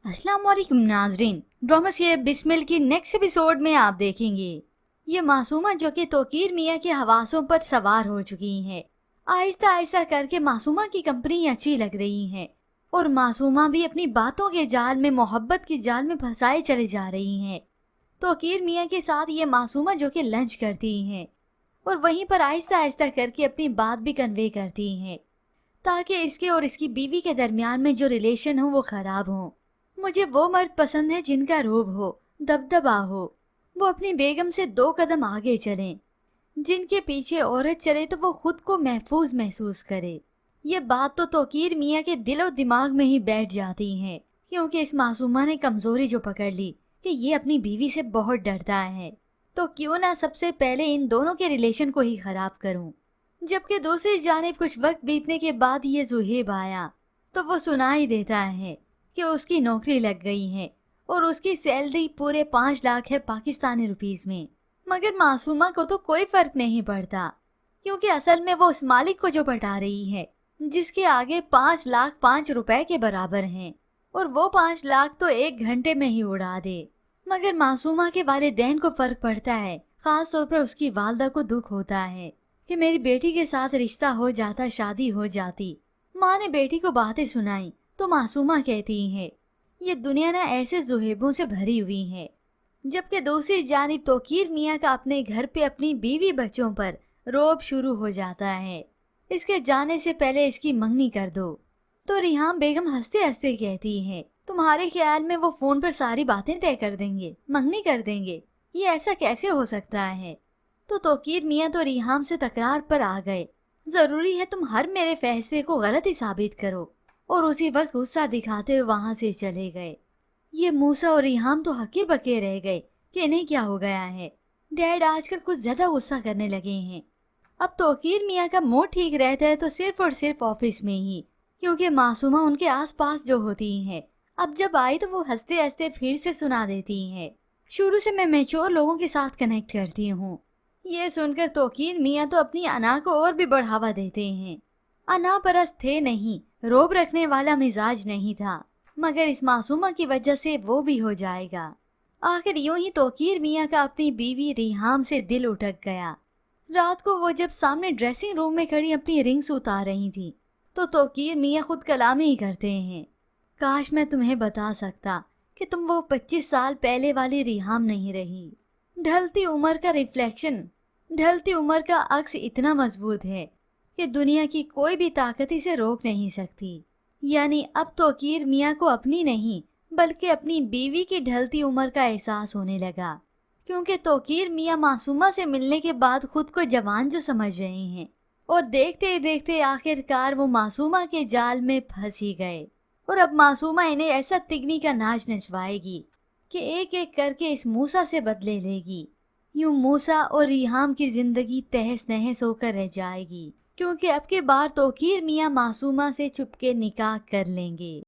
अस्सलाम वालेकुम नाजरीन, ड्रामा सीरियल बिस्मिल की नेक्स्ट एपिसोड में आप देखेंगे ये मासूमा जो कि तौकीर मियाँ के हवासों पर सवार हो चुकी हैं। आहिस्ता आहिस्ता करके मासूमा की कंपनी अच्छी लग रही है और मासूमा भी अपनी बातों के जाल में, मोहब्बत की जाल में फंसाए चले जा रही हैं। तौकीर मियाँ के साथ ये मासूमा जो कि लंच करती हैं और वहीं पर आहिस्ता आहिस्ता करके अपनी बात भी कन्वे करती हैं ताकि इसके और इसकी बीवी के दरमियान में जो रिलेशन हो वो खराब हो। मुझे वो मर्द पसंद है जिनका रूब हो, दबदबा हो, वो अपनी बेगम से 2 कदम आगे चलें, जिनके पीछे औरत चले तो वो खुद को महफूज महसूस करे। ये बात तो तौकीर मियाँ के दिलो दिमाग में ही बैठ जाती है, क्योंकि इस मासूमा ने कमजोरी जो पकड़ ली कि ये अपनी बीवी से बहुत डरता है, तो क्यों ना सबसे पहले इन दोनों के रिलेशन को ही खराब करूं। जबकि दूसरी जानिब कुछ वक्त बीतने के बाद ये ज़ुहैब आया तो वो सुनाई देता है कि उसकी नौकरी लग गई है और उसकी सैलरी पूरे 5 लाख है पाकिस्तानी रुपीस में। मगर मासूमा को तो कोई फर्क नहीं पड़ता, क्योंकि असल में वो उस मालिक को जो पटा रही है जिसके आगे 5 लाख 5 रुपए के बराबर हैं, और वो 5 लाख तो 1 घंटे में ही उड़ा दे। मगर मासूमा के वालिदैन को फर्क पड़ता है, खास तौर पर उसकी वालदा को दुख होता है कि मेरी बेटी के साथ रिश्ता हो जाता, शादी हो जाती। माँ ने बेटी को बातें सुनाई तो मासूमा कहती है ये दुनिया ना ऐसे ज़ुहैबों से भरी हुई है। जबकि दूसरी जानिब तौकीर मियाँ का अपने घर पे अपनी बीवी बच्चों पर रौब शुरू हो जाता है, इसके जाने से पहले इसकी मंगनी कर दो। तो रिहाम बेगम हंसते हंसते कहती है तुम्हारे ख्याल में वो फोन पर सारी बातें तय कर देंगे, मंगनी कर देंगे? ये ऐसा कैसे हो सकता है? तो तौकीर मियाँ तो रिहाम से तकरार पर आ गए, जरूरी है तुम हर मेरे फैसले को गलत ही साबित करो, और उसी वक्त गुस्सा दिखाते हुए वहां से चले गए। ये मूसा और रिहाम तो हके बके रह गए कि इन्हें क्या हो गया है। डैड आजकल कुछ ज्यादा गुस्सा करने लगे हैं। अब तौकीर मियाँ का मूड ठीक रहता है तो सिर्फ और सिर्फ ऑफिस में ही, क्योंकि मासूमा उनके आसपास जो होती हैं, अब जब आई तो वो हंसते हंसते फिर से सुना देती हैं शुरू से मैं मैच्योर लोगों के साथ कनेक्ट करती हूँ। ये सुनकर तौकीर मियाँ तो अपनी अना को और भी बढ़ावा देते हैं। अना परस्त थे नहीं, रोब रखने वाला मिजाज नहीं था, मगर इस मासूमा की वजह से वो भी हो जाएगा। आखिर यूं ही तौकीर मियाँ का अपनी बीवी रिहाम से दिल उठक गया। रात को वो जब सामने ड्रेसिंग रूम में खड़ी अपनी रिंग्स उतार रही थी तो तौकीर मियाँ खुद कलामी ही करते हैं काश मैं तुम्हें बता सकता कि तुम वो 25 साल पहले वाली रिहाम नहीं रही। ढलती उम्र का रिफ्लेक्शन, ढलती उम्र का अक्स इतना मजबूत है कि दुनिया की कोई भी ताकत इसे रोक नहीं सकती। यानी अब तौकीर मियाँ को अपनी नहीं बल्कि अपनी बीवी की ढलती उम्र का एहसास होने लगा, क्योंकि तौकीर मियाँ मासूमा से मिलने के बाद खुद को जवान जो समझ रहे हैं, और देखते ही देखते आखिरकार वो मासूमा के जाल में फंस ही गए। और अब मासूमा इन्हें ऐसा तिगनी का नाच नचवाएगी कि एक एक करके इस मूसा से बदले लेगी। यूं मूसा और रिहाम की जिंदगी तहस नहस होकर रह जाएगी, क्योंकि अब के बार तौकीर मियाँ मासूमा से चुपके निकाह कर लेंगे।